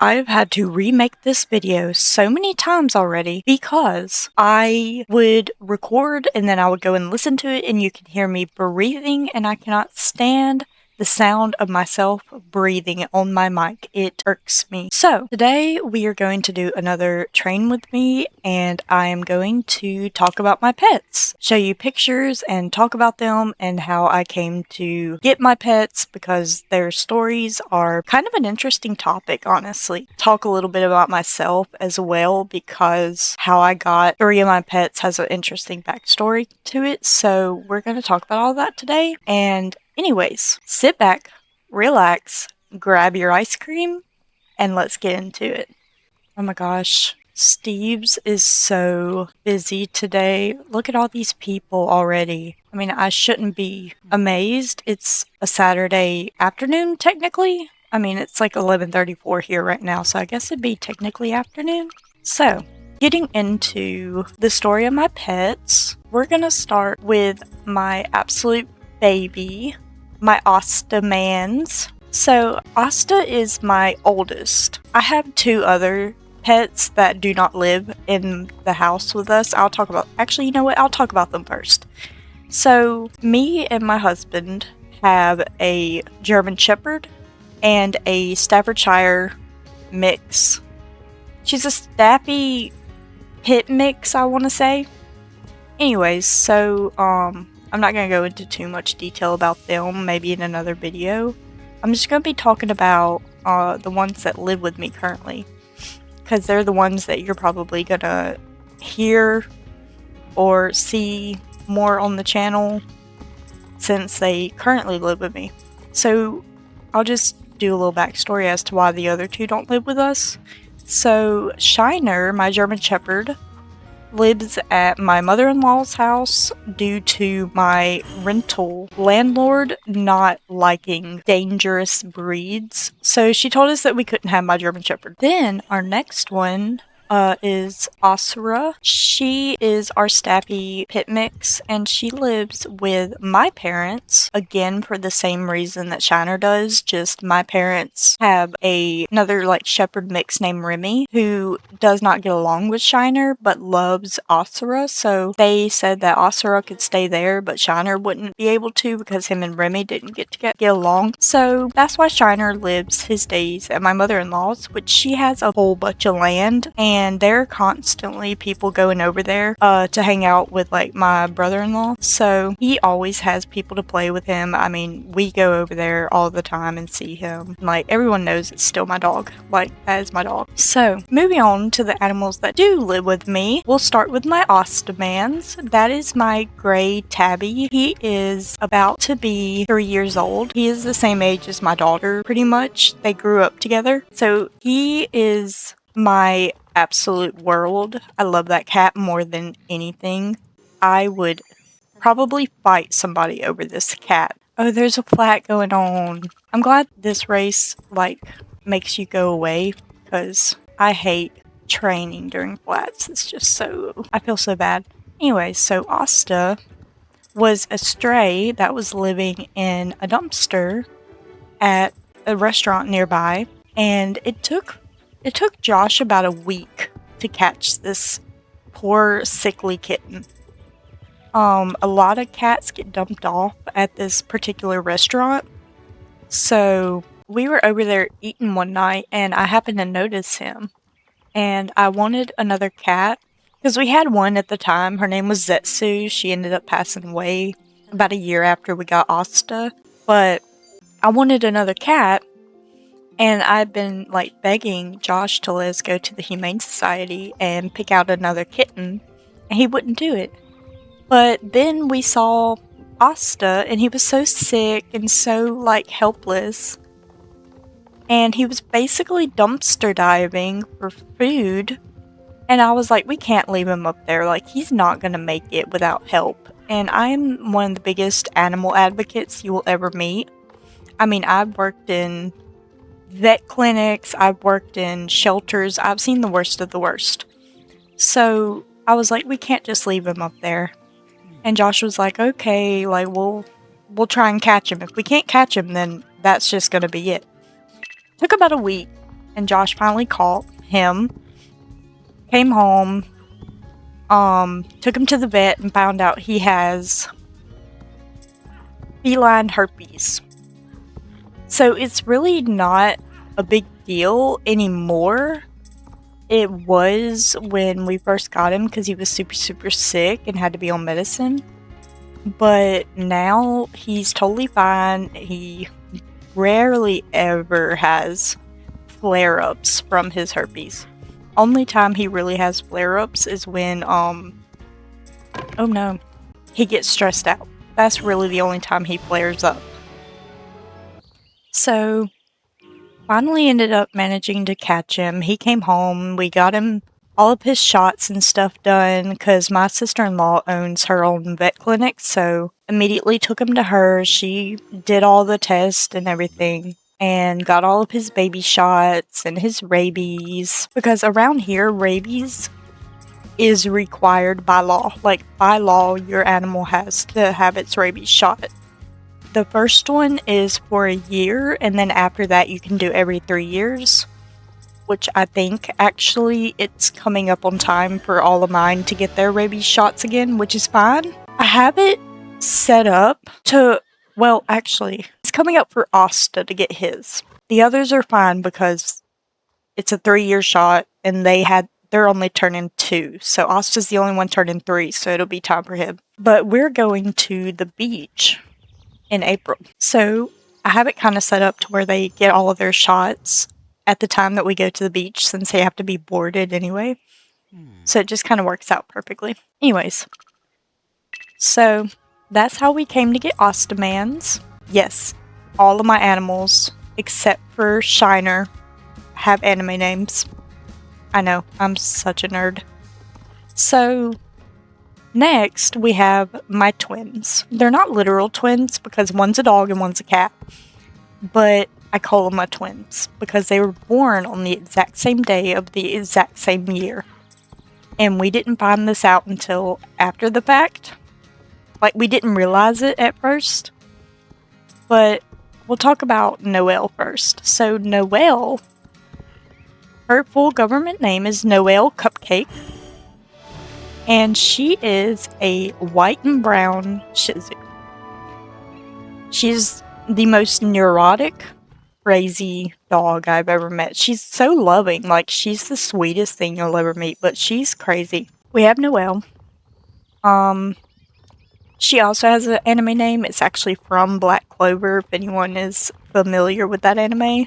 I've had to remake this video so many times already because I would record and then I would go and listen to it and you can hear me breathing and I cannot stand the sound of myself breathing on my mic. It irks me. So today we are going to do another train with me and I am going to talk about my pets, show you pictures and talk about them and how I came to get my pets because their stories are kind of an interesting topic, honestly. Talk a little bit about myself as well because how I got 3 of my pets has an interesting backstory to it. So we're going to talk about all that today. And anyways, sit back, relax, grab your ice cream, and let's get into it. Oh my gosh, Steve's is so busy today. Look at all these people already. I mean, I shouldn't be amazed. It's a Saturday afternoon, technically. I mean, it's like 11:34 here right now, so I guess it'd be technically afternoon. So, getting into the story of my pets, we're gonna start with my absolute baby, my Asta Mans. So, Asta is my oldest. I have 2 other pets that do not live in the house with us. I'll talk about them first. So, me and my husband have a German Shepherd and a Staffordshire mix. She's a Staffy Pit mix, I want to say. Anyways, so I'm not going to go into too much detail about them, maybe in another video. I'm just going to be talking about the ones that live with me currently, because they're the ones that you're probably going to hear or see more on the channel since they currently live with me. So I'll just do a little backstory as to why the other 2 don't live with us. So Shiner, my German Shepherd, lives at my mother-in-law's house due to my rental landlord not liking dangerous breeds. So she told us that we couldn't have my German Shepherd. Then our next one is Asura. She is our Staffy Pit mix and she lives with my parents, again for the same reason that Shiner does, just my parents have another like shepherd mix named Remy who does not get along with Shiner but loves Asura, so they said that Asura could stay there but Shiner wouldn't be able to because him and Remy didn't get along. So that's why Shiner lives his days at my mother-in-law's, which she has a whole bunch of land and there are constantly people going over there to hang out with like my brother-in-law, so he always has people to play with him. I mean, we go over there all the time and see him. Like, everyone knows it's still my dog. Like, that is my dog. So, moving on to the animals that do live with me, we'll start with my Asta Mans. That is my gray tabby. He is about to be 3 years old. He is the same age as my daughter, pretty much. They grew up together. So, he is my absolute world. I love that cat more than anything. I would probably fight somebody over this cat. Oh, there's a flat going on. I'm glad this race, like, makes you go away, because I hate training during flats. It's just so... I feel so bad. Anyway, so Asta was a stray that was living in a dumpster at a restaurant nearby, and it took Josh about a week to catch this poor sickly kitten. A lot of cats get dumped off at this particular restaurant. So we were over there eating one night and I happened to notice him. And I wanted another cat because we had one at the time. Her name was Zetsu. She ended up passing away about a year after we got Asta. But I wanted another cat. And I've been like begging Josh to let us go to the Humane Society and pick out another kitten. And he wouldn't do it. But then we saw Asta, and he was so sick and so, like, helpless. And he was basically dumpster diving for food. And I was like, we can't leave him up there. Like, he's not going to make it without help. And I'm one of the biggest animal advocates you will ever meet. I mean, I've worked in vet clinics. I've worked in shelters. I've seen the worst of the worst. So I was like, we can't just leave him up there. And Josh was like, okay, like, we'll try and catch him. If we can't catch him, then that's just gonna be it. Took about a week. and Josh finally caught him, came home, took him to the vet and found out he has feline herpes. So it's really not a big deal anymore. It was when we first got him because he was super, super sick and had to be on medicine. But now he's totally fine. He rarely ever has flare-ups from his herpes. Only time he really has flare-ups is when, oh no, he gets stressed out. That's really the only time he flares up. So, finally ended up managing to catch him. He came home, we got him all of his shots and stuff done because my sister-in-law owns her own vet clinic, so immediately took him to her. She did all the tests and everything and got all of his baby shots and his rabies, because around here rabies is required by law. Like, by law, your animal has to have its rabies shot. The first one is for a year, and then after that you can do every 3 years, which I think actually it's coming up on time for all of mine to get their rabies shots again, which is fine. I have it set up to, well, actually, it's coming up for Asta to get his. The others are fine because it's a 3-year shot, and they're only turning 2, so Asta's the only one turning 3, so it'll be time for him. But we're going to the beach in April. So I have it kind of set up to where they get all of their shots at the time that we go to the beach, since they have to be boarded anyway. So it just kind of works out perfectly. Anyways, so that's how we came to get Ostamans. Yes, all of my animals, except for Shiner, have anime names. I know, I'm such a nerd. So next, we have my twins. They're not literal twins because one's a dog and one's a cat, but I call them my twins because they were born on the exact same day of the exact same year. And we didn't find this out until after the fact. Like, we didn't realize it at first. But we'll talk about Noelle first. So Noelle, her full government name is Noelle Cupcake. And she is a white and brown Shih Tzu. She's the most neurotic, crazy dog I've ever met. She's so loving. Like, she's the sweetest thing you'll ever meet, but she's crazy. We have Noelle. She also has an anime name. It's actually from Black Clover, if anyone is familiar with that anime.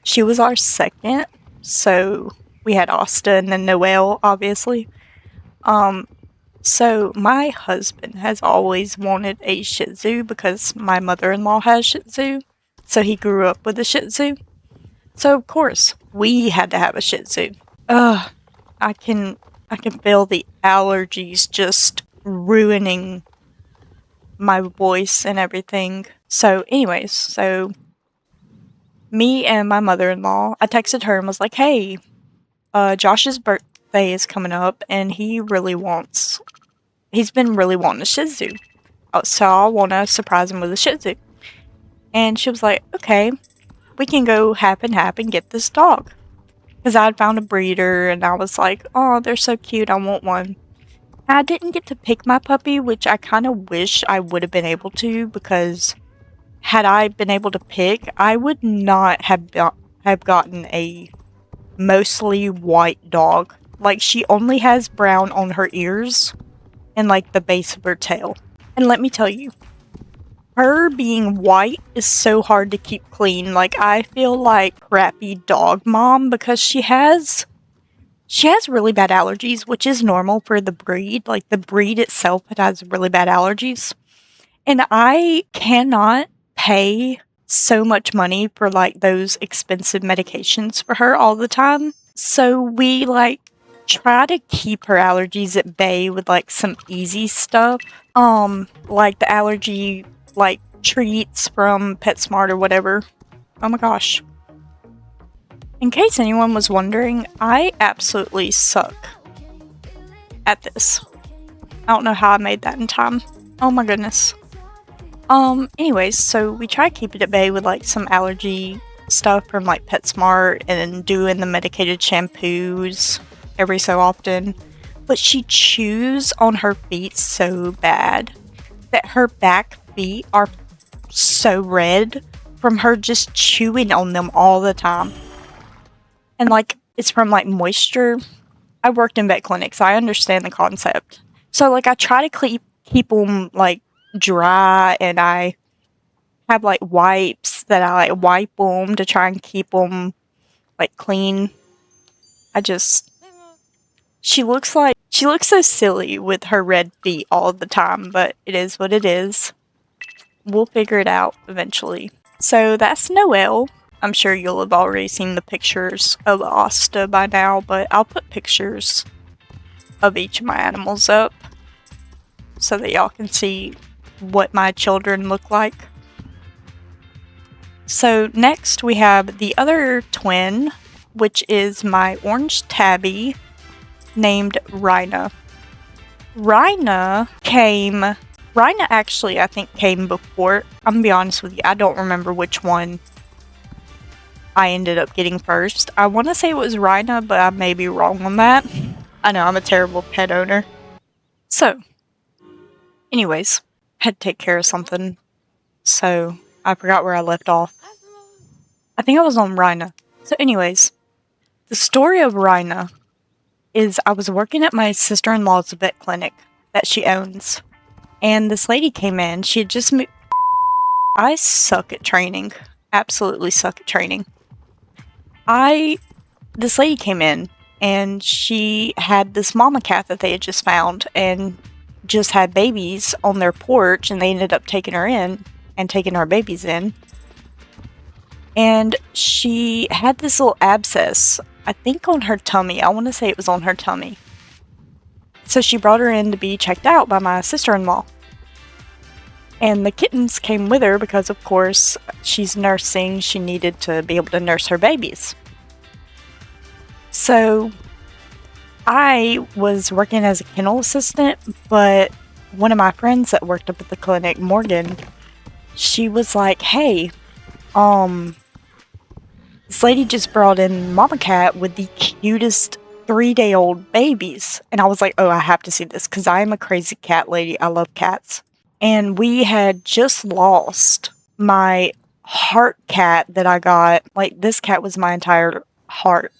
She was our second, so we had Asta and then Noelle, obviously. So my husband has always wanted a Shih Tzu because my mother-in-law has Shih Tzu. So he grew up with a Shih Tzu. So of course, we had to have a Shih Tzu. I can feel the allergies just ruining my voice and everything. So anyways, so me and my mother-in-law, I texted her and was like, hey, Josh's birthday is coming up and he's been really wanting a Shih Tzu. So I want to surprise him with a Shih Tzu. And she was like, okay, we can go half and half and get this dog. Because I had found a breeder and I was like, oh, they're so cute, I want one. I didn't get to pick my puppy, which I kind of wish I would have been able to, because had I been able to pick, I would not have gotten a mostly white dog. Like, she only has brown on her ears and like the base of her tail. And let me tell you, her being white is so hard to keep clean. Like, I feel like crappy dog mom because she has really bad allergies, which is normal for the breed. Like, the breed itself, it has really bad allergies. And I cannot pay so much money for like those expensive medications for her all the time. So we like try to keep her allergies at bay with like some easy stuff. Like the allergy like treats from PetSmart or whatever. Oh my gosh. In case anyone was wondering, I absolutely suck at this. I don't know how I made that in time. Oh my goodness. Anyways, so we try to keep it at bay with like some allergy stuff from like PetSmart and doing the medicated shampoos every so often. But she chews on her feet so bad that her back feet are so red from her just chewing on them all the time. And like, it's from like moisture. I worked in vet clinics, so I understand the concept. So like, I try to keep them like dry, and I have like wipes that I like wipe them to try and keep them like clean. She looks so silly with her red feet all the time, but it is what it is. We'll figure it out eventually. So that's Noelle. I'm sure you'll have already seen the pictures of Asta by now, but I'll put pictures of each of my animals up so that y'all can see what my children look like. So next we have the other twin, which is my orange tabby named Rhina. Rhina actually I think came before. I'm gonna be honest with you, I don't remember which one I ended up getting first. I want to say it was Rhina, but I may be wrong on that. I know, I'm a terrible pet owner. So, anyways, had to take care of something, so I forgot where I left off. I think I was on Rhina. So anyways, the story of Rhina is I was working at my sister-in-law's vet clinic that she owns. And this lady came in. She had just moved. I suck at training. Absolutely suck at training. This lady came in and she had this mama cat that they had just found and just had babies on their porch, and they ended up taking her in and taking our babies in. And she had this little abscess, I think on her tummy. I want to say it was on her tummy. So she brought her in to be checked out by my sister-in-law. And the kittens came with her because, of course, she's nursing. She needed to be able to nurse her babies. So I was working as a kennel assistant, but one of my friends that worked up at the clinic, Morgan, she was like, hey, this lady just brought in mama cat with the cutest 3-day-old babies. And I was like, oh, I have to see this because I am a crazy cat lady. I love cats. And we had just lost my heart cat that I got. Like, this cat was my entire heart.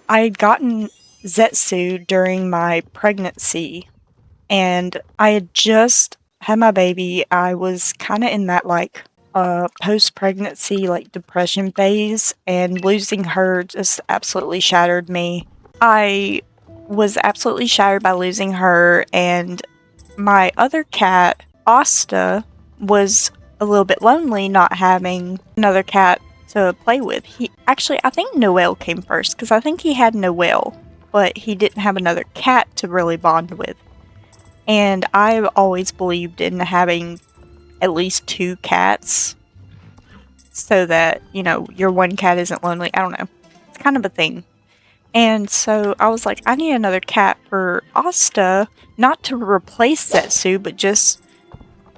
I had gotten Zetsu during my pregnancy, and I had just had my baby. I was kind of in that like post-pregnancy like depression phase, and losing her just absolutely shattered me. I was absolutely shattered by losing her, and my other cat, Asta, was a little bit lonely not having another cat to play with. I think Noelle came first because I think he had Noelle, but he didn't have another cat to really bond with. And I've always believed in having at least 2 cats so that, you know, your one cat isn't lonely. I don't know. It's kind of a thing. And so I was like, I need another cat for Asta, not to replace Zetsu, but just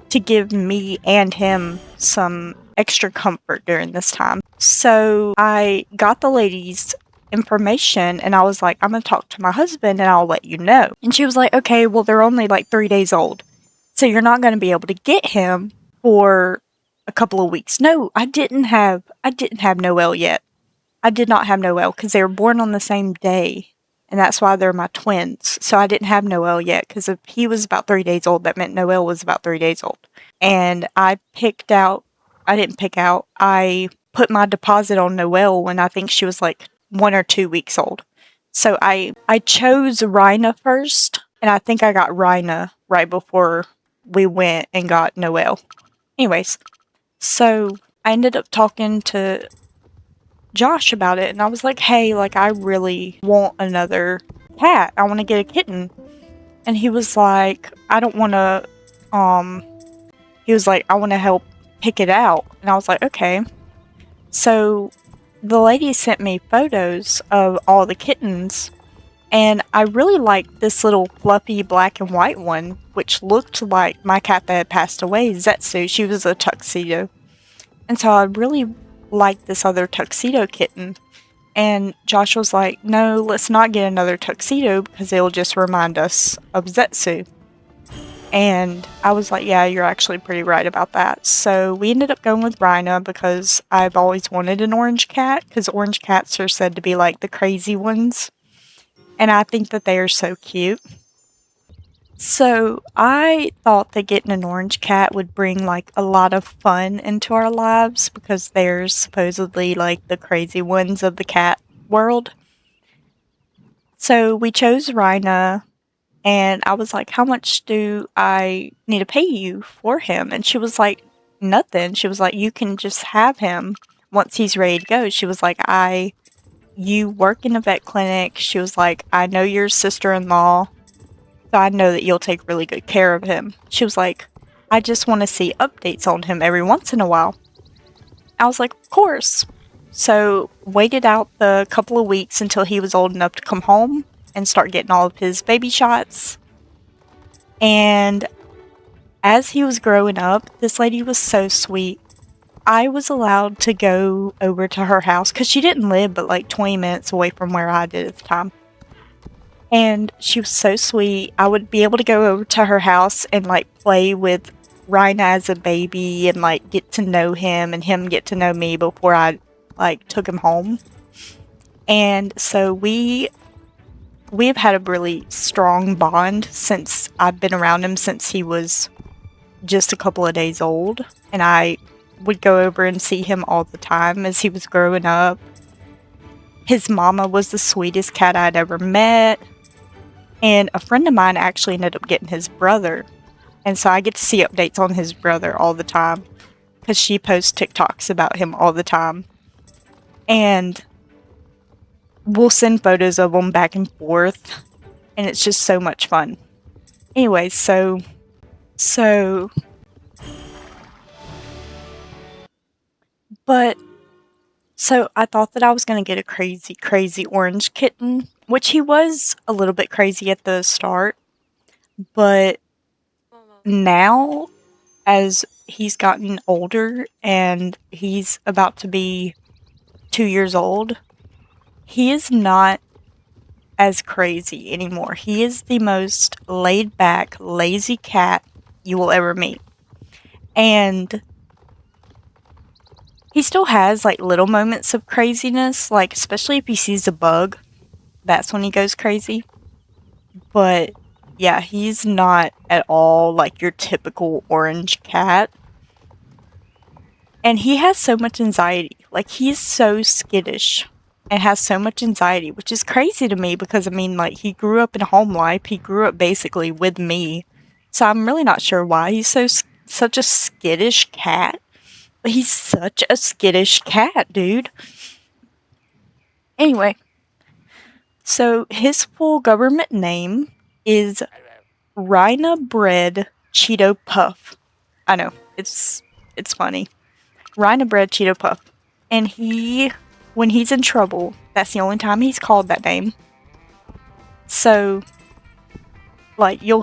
to give me and him some extra comfort during this time. So I got the lady's information and I was like, I'm going to talk to my husband and I'll let you know. And she was like, okay, well, they're only like 3 days old, so you're not going to be able to get him for a couple of weeks. No, I didn't have Noelle yet. I did not have Noelle because they were born on the same day, and that's why they're my twins. So I didn't have Noelle yet because if he was about 3 days old, that meant Noelle was about 3 days old. And I put my deposit on Noelle when I think she was like 1 or 2 weeks old. So I chose Rhina first, and I think I got Rhina right before we went and got Noelle. Anyways, so I ended up talking to Josh about it, and I was like, hey, like, I really want another cat. I want to get a kitten. And he was like, I don't want to, he was like, I want to help pick it out. And I was like, okay. So the lady sent me photos of all the kittens, and I really liked this little fluffy black and white one, which looked like my cat that had passed away, Zetsu. She was a tuxedo. And so I really like this other tuxedo kitten. And Josh was like, no, let's not get another tuxedo because it'll just remind us of Zetsu. And I was like, yeah, you're actually pretty right about that. So we ended up going with Rhina because I've always wanted an orange cat because orange cats are said to be like the crazy ones. And I think that they are so cute. So I thought that getting an orange cat would bring like a lot of fun into our lives because they're supposedly like the crazy ones of the cat world. So we chose Rhina, and I was like, how much do I need to pay you for him? And she was like, nothing. She was like, you can just have him once he's ready to go. She was like, you work in a vet clinic. She was like, I know your sister-in-law, so I know that you'll take really good care of him. She was like, I just want to see updates on him every once in a while. I was like, of course. So waited out the couple of weeks until he was old enough to come home and start getting all of his baby shots. And as he was growing up, this lady was so sweet. I was allowed to go over to her house because she didn't live but like 20 minutes away from where I did at the time. And she was so sweet. I would be able to go over to her house and like play with Rhina as a baby and like get to know him and him get to know me before I like took him home. And so we have had a really strong bond since I've been around him since he was just a couple of days old. And I would go over and see him all the time as he was growing up. His mama was the sweetest cat I'd ever met. And a friend of mine actually ended up getting his brother. And so I get to see updates on his brother all the time because she posts TikToks about him all the time. And we'll send photos of them back and forth. And it's just so much fun. Anyway, so I thought that I was going to get a crazy, crazy orange kitten, which he was a little bit crazy at the start. But now, as he's gotten older and he's about to be 2 years old, he is not as crazy anymore. He is the most laid back, lazy cat you will ever meet. And he still has like little moments of craziness, like especially if he sees a bug, that's when he goes crazy. But yeah, he's not at all like your typical orange cat. And he has so much anxiety. Like, he's so skittish and has so much anxiety, which is crazy to me because, I mean, like, he grew up in home life. He grew up basically with me. So I'm really not sure why he's such a skittish cat. But he's such a skittish cat, dude. Anyway, so his full government name is Rhina Bread Cheeto Puff. I know, it's funny. Rhina Bread Cheeto Puff. And when he's in trouble, that's the only time he's called that name. So, like, you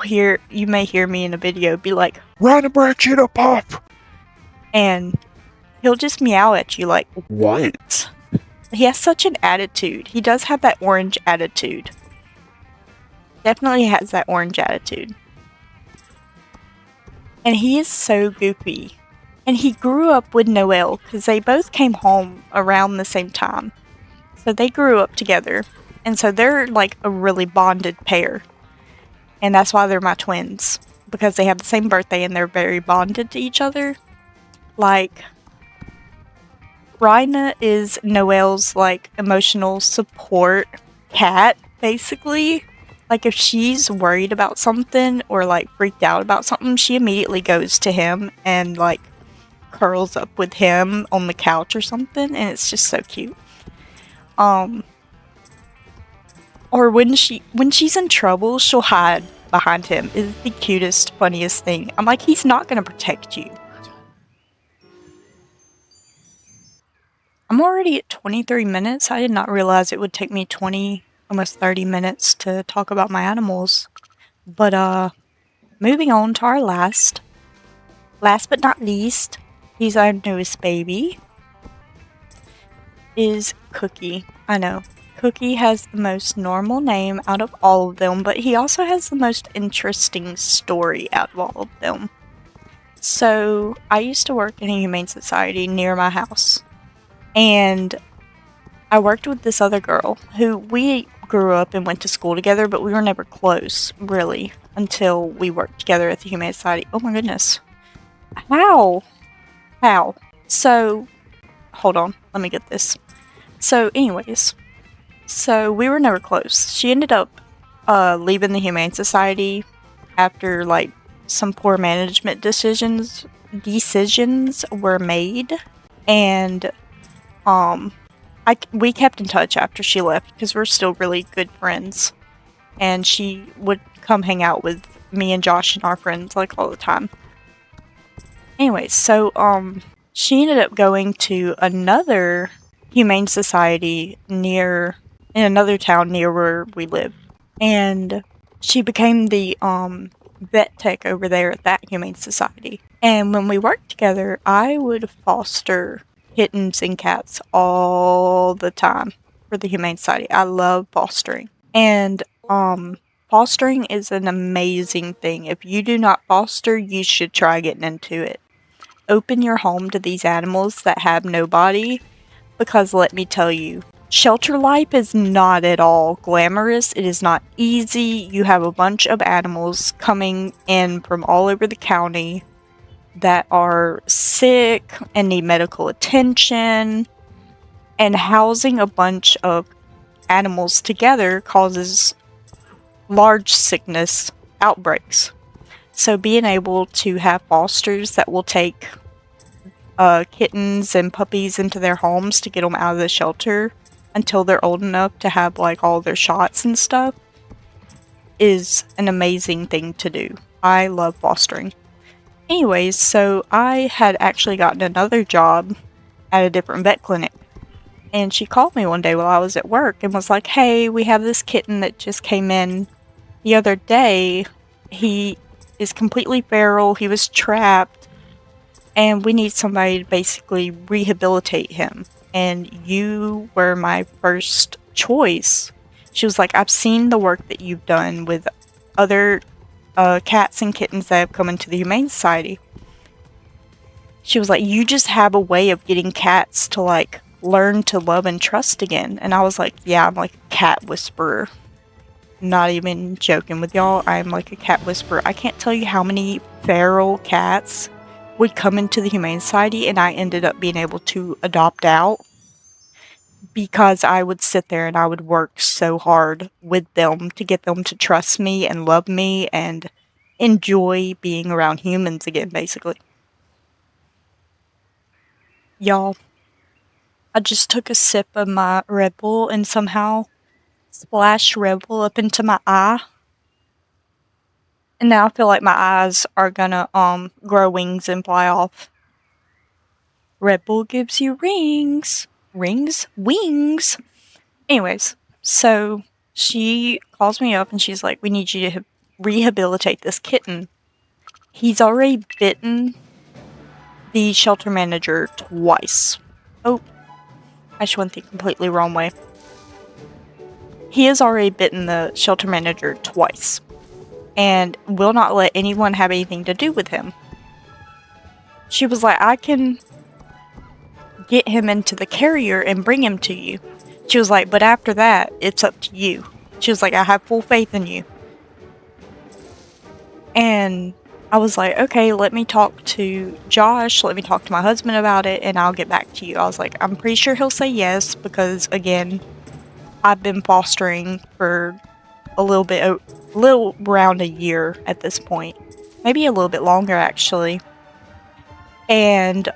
may hear me in a video be like, Rhina Bread Cheeto Puff! And he'll just meow at you like, what? He has such an attitude. He does have that orange attitude. Definitely has that orange attitude. And he is so goofy. And he grew up with Noelle because they both came home around the same time. So they grew up together. And so they're like a really bonded pair. And that's why they're my twins. Because they have the same birthday and they're very bonded to each other. Like, Rhina is Noelle's like emotional support cat, basically. Like, if she's worried about something or like freaked out about something, she immediately goes to him and like curls up with him on the couch or something, and it's just so cute. Or when she's in trouble, she'll hide behind him. It's the cutest, funniest thing. I'm like, he's not gonna protect you. I'm already at 23 minutes. I did not realize it would take me 20, almost 30 minutes to talk about my animals. But, moving on to our last but not least, he's our newest baby. is Cookie. I know. Cookie has the most normal name out of all of them, but he also has the most interesting story out of all of them. So, I used to work in a humane society near my house. And I worked with this other girl who we grew up and went to school together, but we were never close, really, until we worked together at the Humane Society. Oh my goodness. How? How? So, hold on, let me get this. So, anyways, so we were never close. She ended up leaving the Humane Society after like some poor management decisions were made, and we kept in touch after she left because we're still really good friends, and she would come hang out with me and Josh and our friends like all the time. Anyways, so she ended up going to another humane society in another town near where we live, and she became the vet tech over there at that humane society. And when we worked together, I would foster kittens and cats all the time for the humane society. I love fostering, and fostering is an amazing thing. If you do not foster, you should try getting into it. Open your home to these animals that have nobody, because let me tell you, shelter life is not at all glamorous. It is not easy. You have a bunch of animals coming in from all over the county that are sick and need medical attention, and housing a bunch of animals together causes large sickness outbreaks. So being able to have fosters that will take kittens and puppies into their homes to get them out of the shelter until they're old enough to have like all their shots and stuff is an amazing thing to do. I love fostering. Anyways, so I had actually gotten another job at a different vet clinic, and she called me one day while I was at work and was like, hey, we have this kitten that just came in the other day. He is completely feral. He was trapped, and we need somebody to basically rehabilitate him. And you were my first choice. She was like, I've seen the work that you've done with other cats and kittens that have come into the Humane Society. She was like, you just have a way of getting cats to like learn to love and trust again. And I was like, yeah, I'm like a cat whisperer. Not even joking with y'all. I'm like a cat whisperer. I can't tell you how many feral cats would come into the Humane Society and I ended up being able to adopt out because I would sit there and I would work so hard with them to get them to trust me and love me and enjoy being around humans again, basically. Y'all, I just took a sip of my Red Bull and somehow splashed Red Bull up into my eye. And now I feel like my eyes are gonna grow wings and fly off. Red Bull gives you rings. Rings? Wings! Anyways, so she calls me up and she's like, we need you to rehabilitate this kitten. He's already bitten the shelter manager twice. Oh, I just went the completely wrong way. He has already bitten the shelter manager twice and will not let anyone have anything to do with him. She was like, I can get him into the carrier and bring him to you. She was like, but after that, it's up to you. She was like, I have full faith in you. And I was like, okay, let me talk to Josh, let me talk to my husband about it, and I'll get back to you. I was like, I'm pretty sure he'll say yes, because again, I've been fostering for a little around a year at this point. Maybe a little bit longer, actually. And,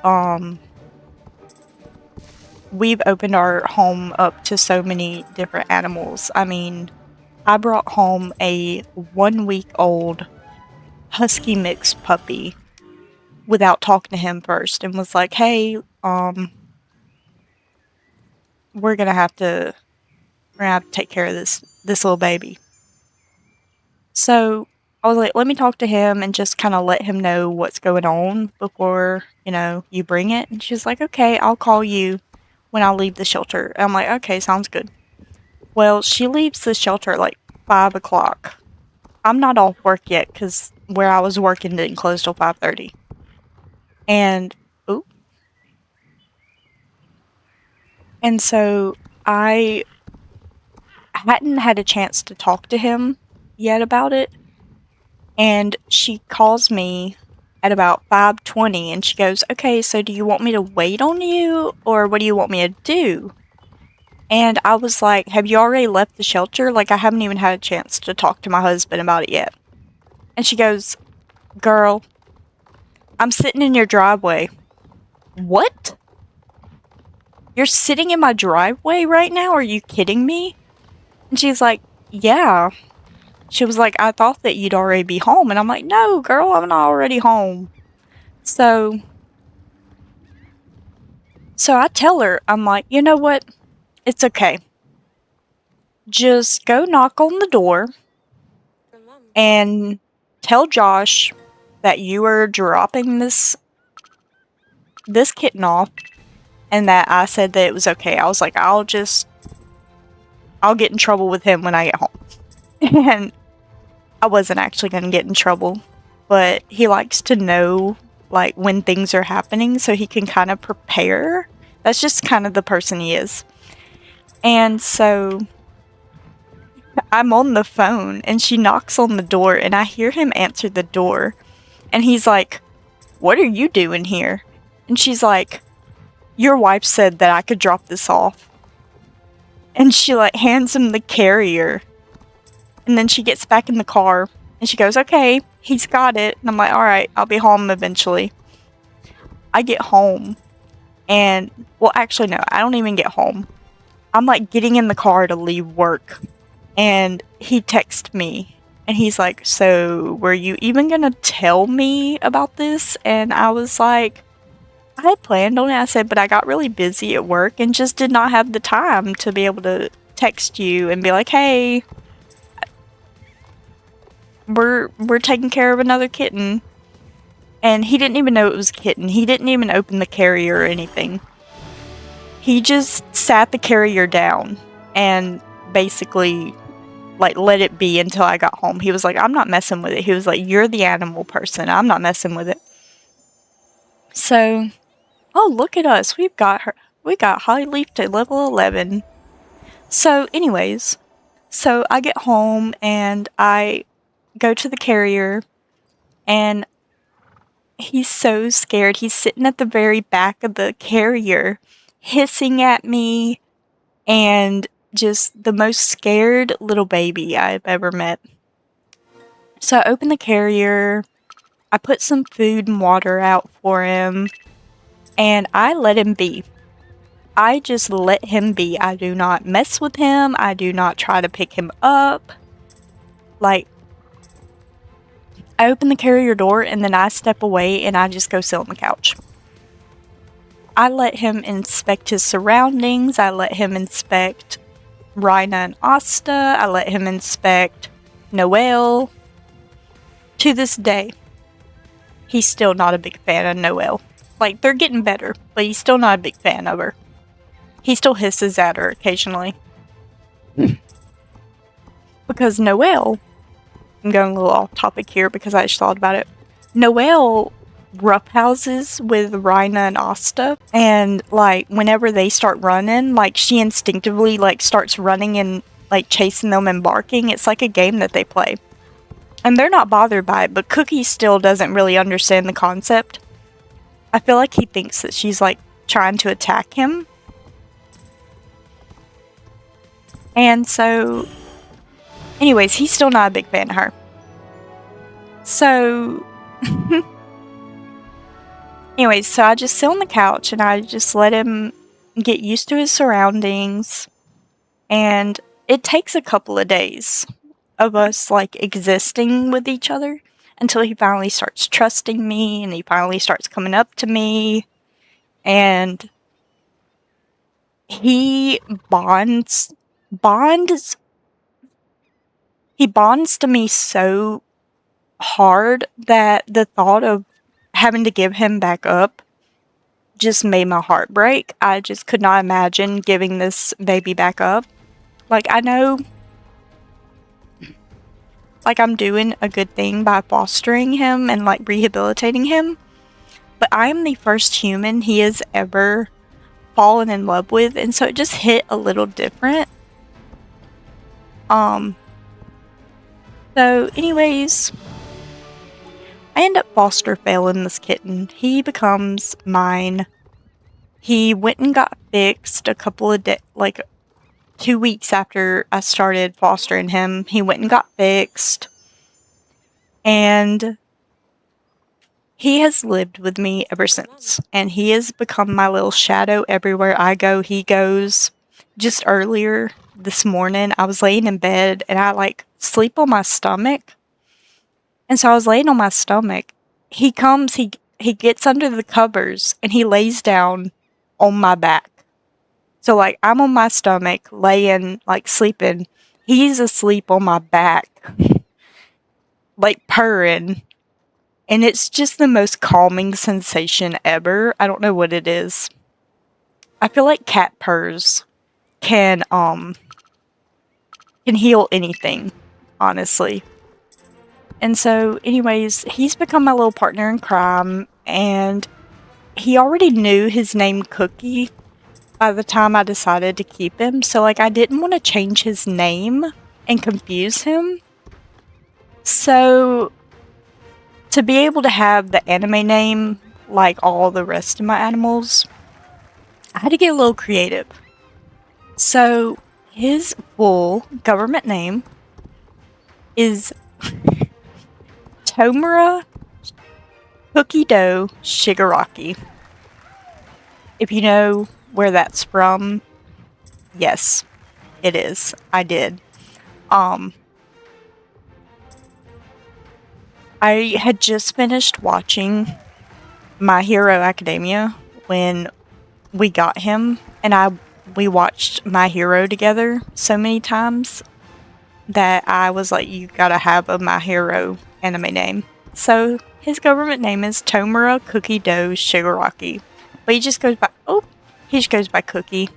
we've opened our home up to so many different animals. I mean, I brought home a 1-week-old husky mix puppy without talking to him first and was like, hey, we're gonna have to take care of this little baby. So I was like, let me talk to him and just kind of let him know what's going on before, you bring it. And she's like, okay, I'll call you when I leave the shelter. I'm like, okay, sounds good. Well, she leaves the shelter at like 5 o'clock. I'm not off work yet because where I was working didn't close till 5:30. And, ooh. And so I hadn't had a chance to talk to him yet about it. And she calls me at about 5:20 and she goes, okay, so do you want me to wait on you or what do you want me to do? And I was like, have you already left the shelter? Like, I haven't even had a chance to talk to my husband about it yet. And she goes, girl, I'm sitting in your driveway. What? You're sitting in my driveway right now? Are you kidding me? And she's like, yeah. She was like, I thought that you'd already be home. And I'm like, no, girl, I'm not already home. So I tell her, I'm like, you know what? It's okay. Just go knock on the door and tell Josh that you are dropping this kitten off and that I said that it was okay. I was like, I'll get in trouble with him when I get home. And I wasn't actually going to get in trouble, but he likes to know like when things are happening so he can kind of prepare. That's just kind of the person he is. And so I'm on the phone and she knocks on the door and I hear him answer the door and he's like, what are you doing here? And she's like, your wife said that I could drop this off. And she like hands him the carrier and then she gets back in the car and she goes, okay, he's got it. And I'm like, all right, I'll be home eventually. I get home and, well, actually, no, I don't even get home. I'm like getting in the car to leave work and he texts me and he's like, so were you even gonna tell me about this? And I was like, I had planned on it. I said, but I got really busy at work and just did not have the time to be able to text you and be like, hey, we're taking care of another kitten. And he didn't even know it was a kitten. He didn't even open the carrier or anything. He just sat the carrier down and basically like let it be until I got home. He was like, I'm not messing with it. He was like, you're the animal person. I'm not messing with it. So, oh, look at us. We got Holly Leaf to level 11. So anyways, so I get home and I go to the carrier and he's so scared. He's sitting at the very back of the carrier, hissing at me, and just the most scared little baby I've ever met. So I open the carrier, I put some food and water out for him, and I let him be. I just let him be. I do not mess with him. I do not try to pick him up. Like, I open the carrier door and then I step away and I just go sit on the couch. I let him inspect his surroundings. I let him inspect Rhina and Asta. I let him inspect Noelle. To this day, he's still not a big fan of Noelle. Like, they're getting better, but he's still not a big fan of her. He still hisses at her occasionally. Because Noelle, I'm going a little off topic here because I just thought about it. Noelle roughhouses with Rhina and Asta, and like whenever they start running, like she instinctively like starts running and like chasing them and barking. It's like a game that they play. And they're not bothered by it, but Cookie still doesn't really understand the concept. I feel like he thinks that she's like trying to attack him. And so, anyways, he's still not a big fan of her. So, anyways, so I just sit on the couch and I just let him get used to his surroundings. And it takes a couple of days of us like existing with each other until he finally starts trusting me and he finally starts coming up to me. And he bonds to me so hard that the thought of having to give him back up just made my heart break. I just could not imagine giving this baby back up. Like, I know, like, I'm doing a good thing by fostering him and, like, rehabilitating him, but I am the first human he has ever fallen in love with, and so it just hit a little different. So anyways, I end up foster failing this kitten. He becomes mine. He went and got fixed a couple of days, like 2 weeks after I started fostering him. He went and got fixed. And he has lived with me ever since. And he has become my little shadow everywhere I go, he goes. Just earlier this morning, I was laying in bed and I like sleep on my stomach. And so I was laying on my stomach. He comes, he gets under the covers and he lays down on my back. So like I'm on my stomach, laying, like sleeping. He's asleep on my back, like purring. And it's just the most calming sensation ever. I don't know what it is. I feel like cat purrs can heal anything, honestly. And so, anyways, he's become my little partner in crime, and he already knew his name Cookie by the time I decided to keep him. So, like, I didn't want to change his name and confuse him. So, to be able to have the anime name like all the rest of my animals, I had to get a little creative. So, his full government name is Tomura Cookie Dough Shigaraki. If you know where that's from, yes, it is. I did. I had just finished watching My Hero Academia when we got him, and we watched My Hero together so many times that I was like, you gotta have a My Hero anime name. So his government name is Tomura Cookie Dough Shigaraki. But he just goes by Cookie.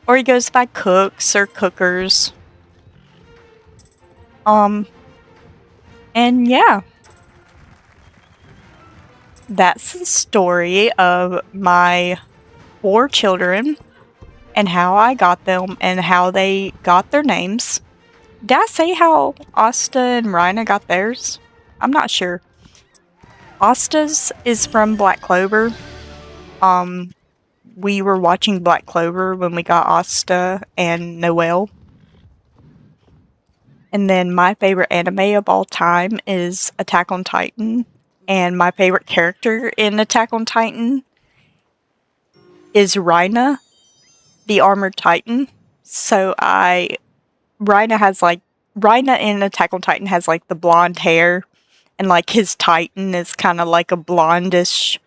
Or he goes by Cooks or Cookers. And yeah. That's the story of my 4 children and how I got them and how they got their names. Did I say how Asta and Rhina got theirs? I'm not sure. Asta's is from Black Clover. We were watching Black Clover when we got Asta and Noelle. And then my favorite anime of all time is Attack on Titan. And my favorite character in Attack on Titan is Rhina, the Armored Titan. So Rhina in Attack on Titan has like the blonde hair, and like his Titan is kind of like a blondish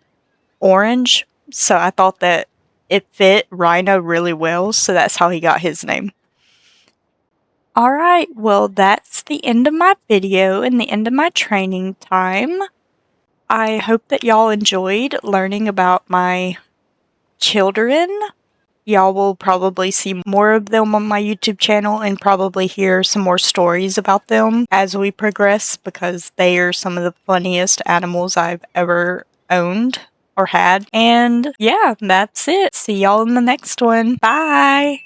orange. So I thought that it fit Rhina really well, so that's how he got his name. Alright, well that's the end of my video and the end of my training time. I hope that y'all enjoyed learning about my children. Y'all will probably see more of them on my YouTube channel and probably hear some more stories about them as we progress, because they are some of the funniest animals I've ever owned or had. And yeah, that's it. See y'all in the next one. Bye!